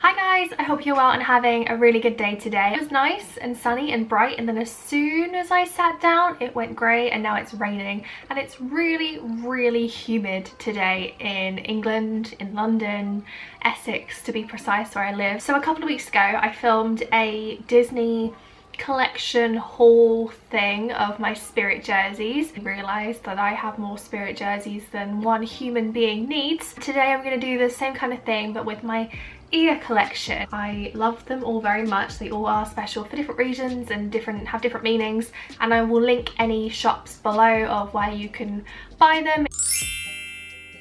Hi guys, I hope you're well and having a really good day today. It was nice and sunny and bright, and then as soon as I sat down it went grey and now it's raining, and it's really humid today in England, in London, Essex to be precise, where I live. So a couple of weeks ago I filmed a Disney collection haul thing of my spirit jerseys. I realised that I have more spirit jerseys than one human being needs. Today I'm going to do the same kind of thing but with my ear collection. I love them all very much. They all are special for different reasons and have different meanings, and I will link any shops below of where you can buy them.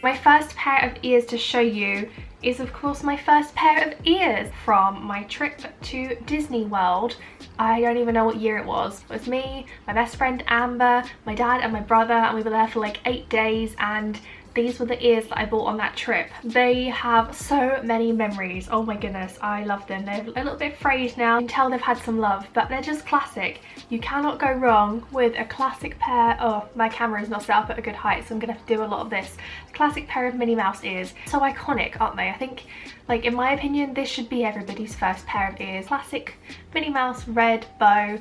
My first pair of ears to show you is of course my first pair of ears from my trip to Disney World. I don't even know what year it was. It was me, my best friend Amber, my dad and my brother, and we were there for like 8 days, and these were the ears that I bought on that trip. They have so many memories. Oh my goodness, I love them. They're a little bit frayed now. You can tell they've had some love, but they're just classic. You cannot go wrong with a classic pair. Oh, my camera is not set up at a good height, so I'm gonna have to do a lot of this. A classic pair of Minnie Mouse ears. So iconic, aren't they? I think, like, in my opinion, this should be everybody's first pair of ears. Classic Minnie Mouse red bow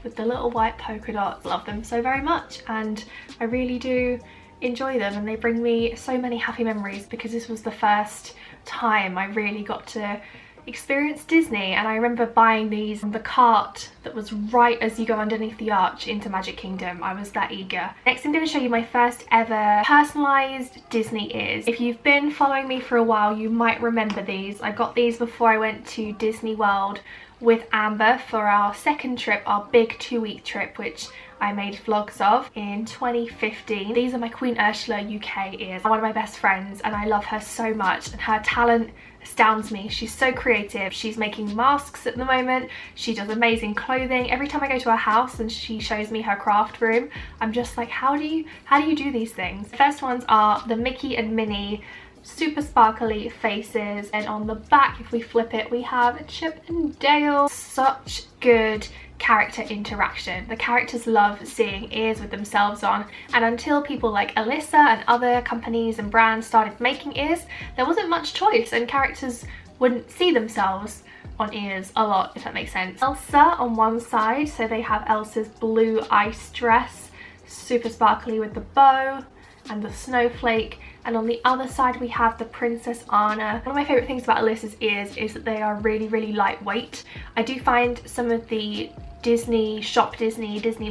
with the little white polka dots. Love them so very much, and I really do enjoy them, and they bring me so many happy memories because this was the first time I really got to experience Disney. And I remember buying these on the cart that was right as you go underneath the arch into Magic Kingdom. I was that eager. Next I'm going to show you my first ever personalised Disney ears. If you've been following me for a while you might remember these. I got these before I went to Disney World with Amber for our second trip, our big 2-week trip, which I made vlogs of in 2015. These are my Queen Ursula UK ears. One of my best friends, and I love her so much, and her talent astounds me. She's so creative. She's making masks at the moment. She does amazing clothing. Every time I go to her house and she shows me her craft room, I'm just like, how do you do these things? The first ones are the Mickey and Minnie super sparkly faces, and on the back, if we flip it, we have Chippendale. Such good character interaction. The characters love seeing ears with themselves on, and until people like Alyssa and other companies and brands started making ears, there wasn't much choice and characters wouldn't see themselves on ears a lot, if that makes sense. Elsa on one side, so they have Elsa's blue ice dress, super sparkly with the bow and the snowflake, and on the other side we have the Princess Anna. One of my favourite things about Alyssa's ears is that they are really lightweight. I do find some of the Disney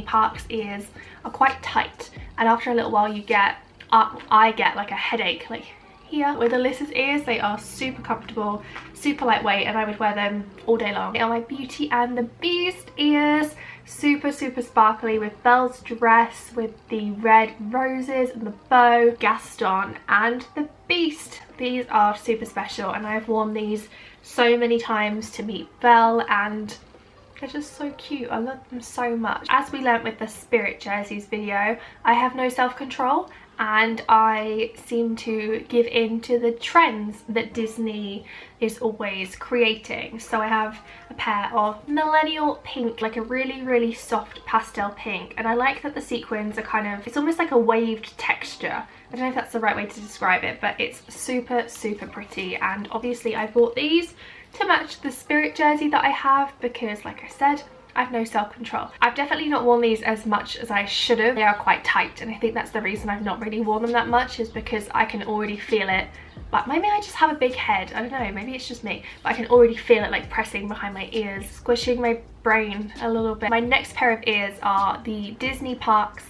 parks ears are quite tight, and after a little while I get like a headache. Like here with Alyssa's ears, they are super comfortable, super lightweight, and I would wear them all day long. They are my Beauty and the Beast ears. Super sparkly with Belle's dress with the red roses and the bow. Gaston and the Beast. These are super special, and I've worn these so many times to meet Belle, and they're just so cute. I love them so much. As we learnt with the Spirit Jerseys video, I have no self-control, and I seem to give in to the trends that Disney is always creating. So I have a pair of Millennial Pink, like a really soft pastel pink, and I like that the sequins are kind of, it's almost like a waved texture. I don't know if that's the right way to describe it, but it's super pretty. And obviously I bought these to match the Spirit jersey that I have because, like I said, I have no self-control. I've definitely not worn these as much as I should have. They are quite tight, and I think that's the reason I've not really worn them that much, is because I can already feel it. But maybe I just have a big head, I don't know, maybe it's just me, but I can already feel it like pressing behind my ears, squishing my brain a little bit. My next pair of ears are the Disney Parks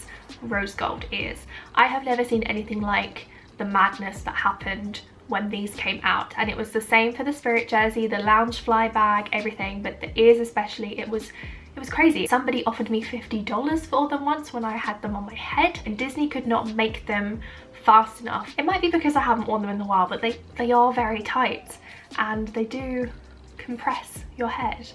rose gold ears. I have never seen anything like the madness that happened when these came out, and it was the same for the Spirit jersey, the Loungefly bag, everything, but the ears especially, it was crazy. Somebody offered me $50 for them once when I had them on my head, and Disney could not make them fast enough. It might be because I haven't worn them in a while, but they are very tight and they do compress your head.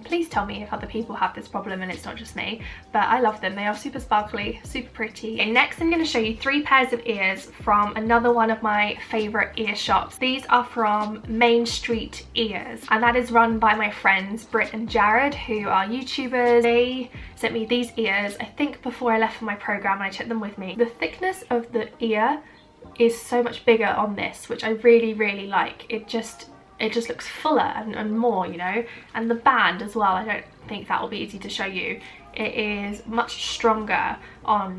Please tell me if other people have this problem and it's not just me, but I love them. They are super sparkly, super pretty. And next I'm going to show you 3 pairs of ears from another one of my favourite ear shops. These are from Main Street Ears, and that is run by my friends Britt and Jared, who are YouTubers. They sent me these ears, I think before I left for my programme, and I took them with me. The thickness of the ear is so much bigger on this, which I really like. it just looks fuller and more, you know. And the band as well, I don't think that will be easy to show you. It is much stronger on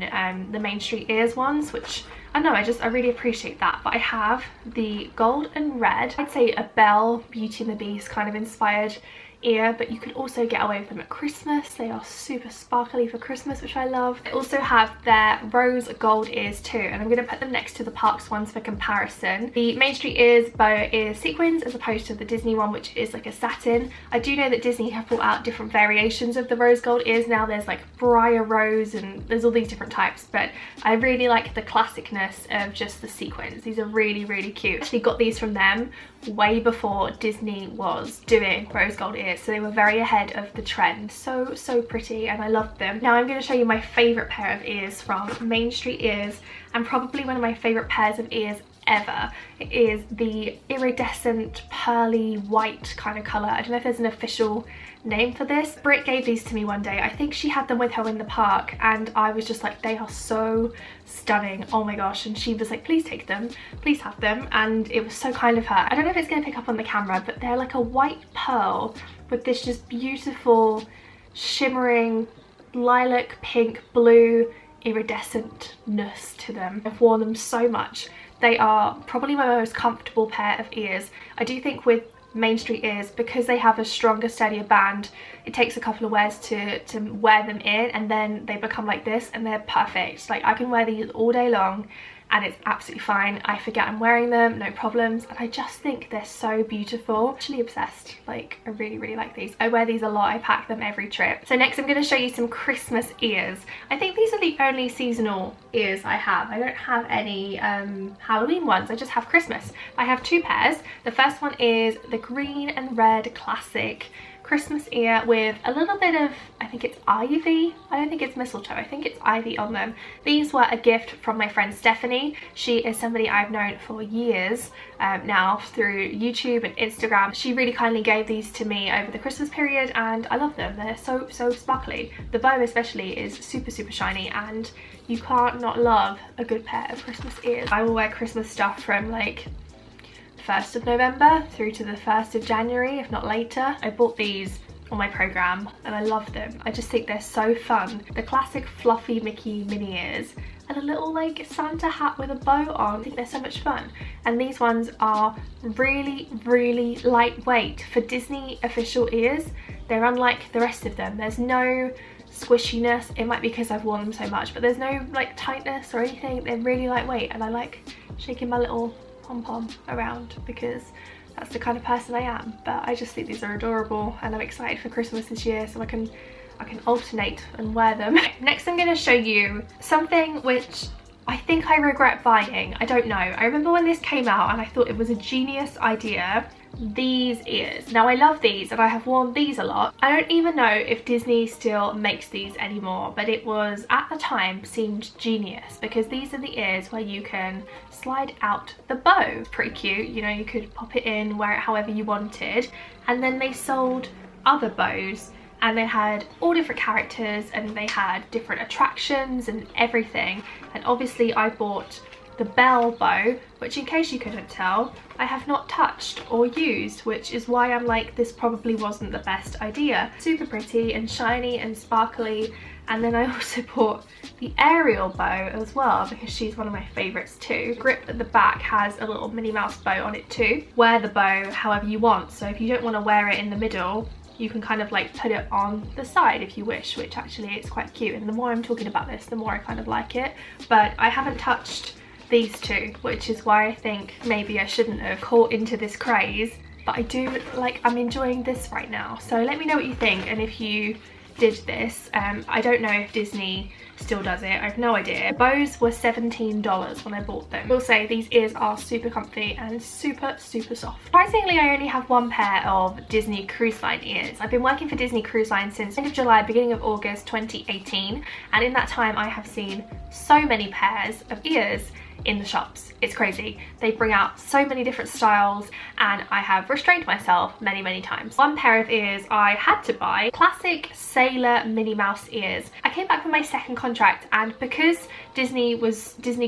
the Main Street Ears ones, which I don't know, I really appreciate that. But I have the gold and red, I'd say a Belle Beauty and the Beast kind of inspired ear, but you could also get away with them at Christmas. They are super sparkly for Christmas, which I love. I also have their rose gold ears too, and I'm going to put them next to the Parks ones for comparison. The Main Street Ears bow is sequins as opposed to the Disney one, which is like a satin. I do know that Disney have brought out different variations of the rose gold ears now. There's like briar rose and there's all these different types, but I really like the classicness of just the sequins. These are really, really cute. I actually got these from them way before Disney was doing rose gold ears, so they were very ahead of the trend. So pretty, and I loved them. Now I'm going to show you my favorite pair of ears from Main Street Ears, and probably one of my favorite pairs of ears ever. It is the iridescent pearly white kind of color. I don't know if there's an official name for this. Britt gave these to me one day. I think she had them with her in the park, and I was just like, they are so stunning, oh my gosh. And she was like, please take them, please have them, and it was so kind of her. I don't know if it's going to pick up on the camera, but they're like a white pearl with this just beautiful shimmering lilac, pink, blue iridescentness to them. I've worn them so much. They are probably my most comfortable pair of ears. I do think with Main Street Ears, because they have a stronger, steadier band, it takes a couple of wears to wear them in, and then they become like this and they're perfect. Like, I can wear these all day long and it's absolutely fine. I forget I'm wearing them, no problems, and I just think they're so beautiful. I'm actually obsessed. Like, I really, really like these. I wear these a lot. I pack them every trip. So next I'm going to show you some Christmas ears. I think these are the only seasonal ears I have. I don't have any Halloween ones. I just have Christmas. I have two pairs. The first one is the green and red classic Christmas ear with a little bit of, I think it's ivy. I don't think it's mistletoe. I think it's ivy on them. These were a gift from my friend Stephanie. She is somebody I've known for years now through YouTube and Instagram. She really kindly gave these to me over the Christmas period, and I love them. They're so sparkly. The bow especially is super shiny, and you can't not love a good pair of Christmas ears. I will wear Christmas stuff from like 1st of November through to the 1st of January, if not later. I bought these on my program and I love them. I just think they're so fun. The classic fluffy Mickey Minnie Ears and a little like Santa hat with a bow on. I think they're so much fun. And these ones are really lightweight for Disney official ears. They're unlike the rest of them. There's no squishiness. It might be because I've worn them so much, but there's no like tightness or anything. They're really lightweight, and I like shaking my little pom-pom around because that's the kind of person I am. But I just think these are adorable, and I'm excited for Christmas this year so I can alternate and wear them. Next I'm going to show you something which I think I regret buying. I don't know. I remember when this came out and I thought it was a genius idea. These ears. Now I love these and I have worn these a lot. I don't even know if Disney still makes these anymore, but it was at the time seemed genius because these are the ears where you can slide out the bow. Pretty cute, you know, you could pop it in, wear it however you wanted. And then they sold other bows and they had all different characters and they had different attractions and everything. And obviously I bought the Belle bow, which in case you couldn't tell, I have not touched or used, which is why I'm like, this probably wasn't the best idea. Super pretty and shiny and sparkly. And then I also bought the Ariel bow as well because she's one of my favorites too. The grip at the back has a little Minnie Mouse bow on it too. Wear the bow however you want, so if you don't want to wear it in the middle, you can kind of like put it on the side if you wish, which actually it's quite cute. And the more I'm talking about this, the more I kind of like it. But I haven't touched these two, which is why I think maybe I shouldn't have caught into this craze, but I do like, I'm enjoying this right now. So let me know what you think, and if you did this. I don't know if Disney still does it, I have no idea. Bows were $17 when I bought them. I will say these ears are super comfy and super soft. Surprisingly, I only have one pair of Disney Cruise Line ears. I've been working for Disney Cruise Line since end of July, beginning of August 2018, and in that time I have seen so many pairs of ears. in the shops. It's crazy. They bring out so many different styles and I have restrained myself many times. One pair of ears I had to buy, classic sailor Minnie Mouse ears. I came back from my second contract, and because Disney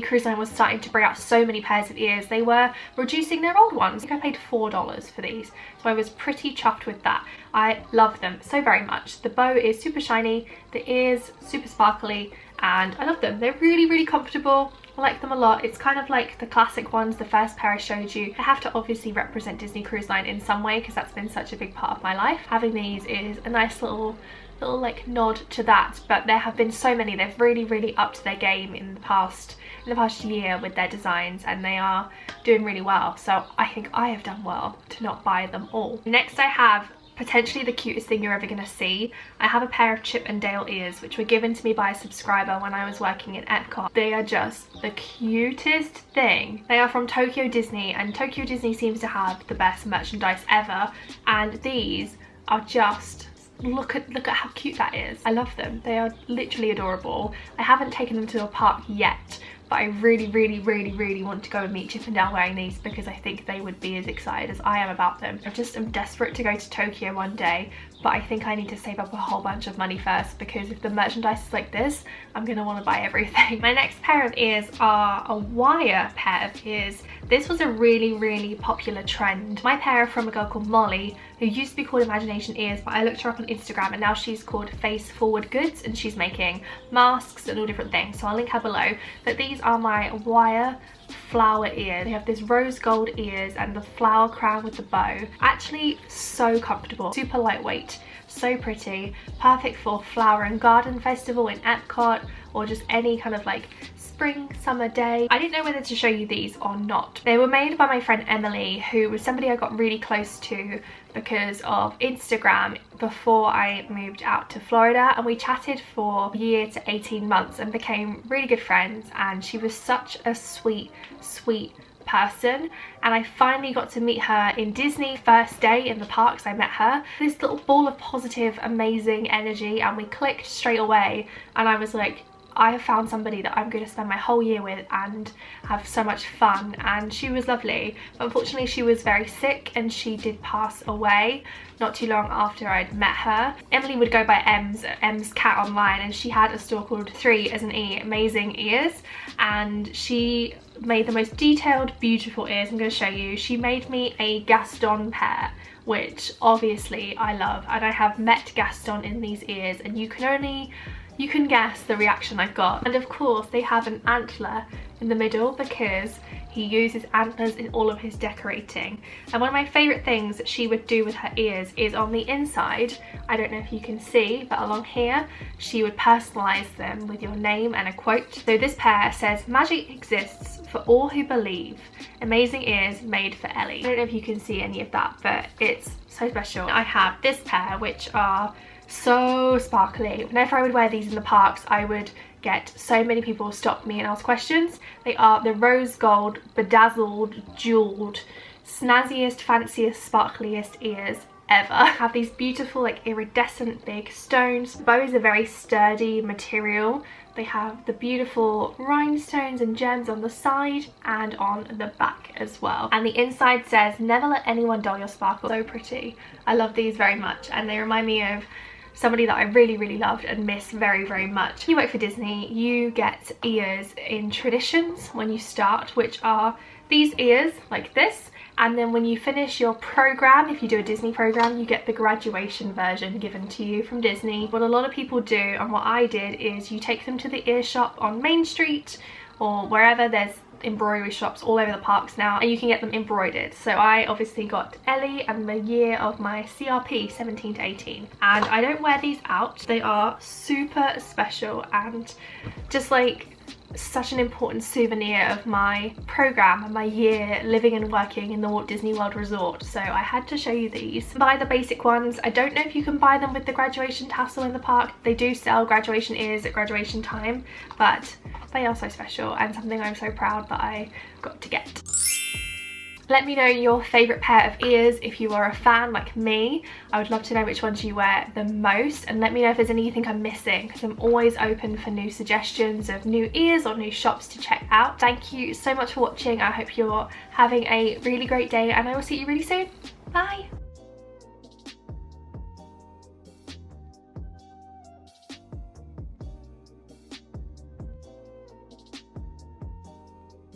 Cruise Line was starting to bring out so many pairs of ears, they were reducing their old ones. I think I paid $4 for these, so I was pretty chuffed with that. I love them so very much. The bow is super shiny, the ears super sparkly, and I love them. They're really comfortable. I like them a lot. It's kind of like the classic ones, the first pair I showed you. I have to obviously represent Disney Cruise Line in some way because that's been such a big part of my life. Having these is a nice little like nod to that, but there have been so many. They've really upped their game in the past year with their designs, and they are doing really well. So I think I have done well to not buy them all. Next I have potentially the cutest thing you're ever going to see. I have a pair of Chippendale ears which were given to me by a subscriber when I was working at Epcot. They are just the cutest thing. They are from Tokyo Disney, and Tokyo Disney seems to have the best merchandise ever, and these are just, look at how cute that is. I love them. They are literally adorable. I haven't taken them to a park yet, but I really want to go and meet Chippendale wearing these because I think they would be as excited as I am about them. I just am desperate to go to Tokyo one day, but I think I need to save up a whole bunch of money first, because if the merchandise is like this, I'm gonna want to buy everything. My next pair of ears are a wire pair of ears. This was a really popular trend. My pair are from a girl called Molly, who used to be called Imagination Ears, but I looked her up on Instagram and now she's called Face Forward Goods, and she's making masks and all different things, so I'll link her below. But these are my wire flower ears. They have this rose gold ears and the flower crown with the bow. Actually so comfortable, super lightweight, so pretty, perfect for flower and garden festival in Epcot, or just any kind of like spring summer day. I didn't know whether to show you these or not. They were made by my friend Emily, who was somebody I got really close to because of Instagram before I moved out to Florida, and we chatted for a year to 18 months and became really good friends, and she was such a sweet person, and I finally got to meet her in Disney. First day in the parks I met her, this little ball of positive amazing energy, and we clicked straight away, and I was like, I have found somebody that I'm going to spend my whole year with and have so much fun. And she was lovely, but unfortunately she was very sick and she did pass away not too long after I'd met her. Emily would go by M's Cat online, and she had a store called 3 as an E, Amazing Ears, and she made the most detailed beautiful ears. I'm going to show you. She made me a Gaston pair, which obviously I love, and I have met Gaston in these ears, and you can guess the reaction I've got. And of course they have an antler in the middle because he uses antlers in all of his decorating. And one of my favourite things that she would do with her ears is on the inside, I don't know if you can see, but along here she would personalise them with your name and a quote. So this pair says, "Magic exists for all who believe. Amazing ears made for Ellie." I don't know if you can see any of that, but it's so special. I have this pair which are so sparkly. Whenever I would wear these in the parks, I would get so many people stop me and ask questions. They are the rose gold, bedazzled, jeweled, snazziest, fanciest, sparkliest ears ever. Have these beautiful like iridescent big stones. The bow is a very sturdy material. They have the beautiful rhinestones and gems on the side and on the back as well. And the inside says, "Never let anyone dull your sparkle." So pretty. I love these very much, and they remind me of somebody that I really loved and miss very much. If you work for Disney, you get ears in traditions when you start, which are these ears like this, and then when you finish your program, if you do a Disney program, you get the graduation version given to you from Disney. What a lot of people do, and what I did, is you take them to the ear shop on Main Street or wherever. There's embroidery shops all over the parks now, and you can get them embroidered. So I obviously got Ellie and the year of my CRP, 17 to 18, and I don't wear these out. They are super special and just like such an important souvenir of my program and my year living and working in the Walt Disney World Resort. So I had to show you these. Buy the basic ones. I don't know if you can buy them with the graduation tassel in the park. They do sell graduation ears at graduation time, but they are so special and something I'm so proud that I got to get. Let me know your favourite pair of ears if you are a fan like me. I would love to know which ones you wear the most, and let me know if there's anything I'm missing, because I'm always open for new suggestions of new ears or new shops to check out. Thank you so much for watching. I hope you're having a really great day, and I will see you really soon. Bye!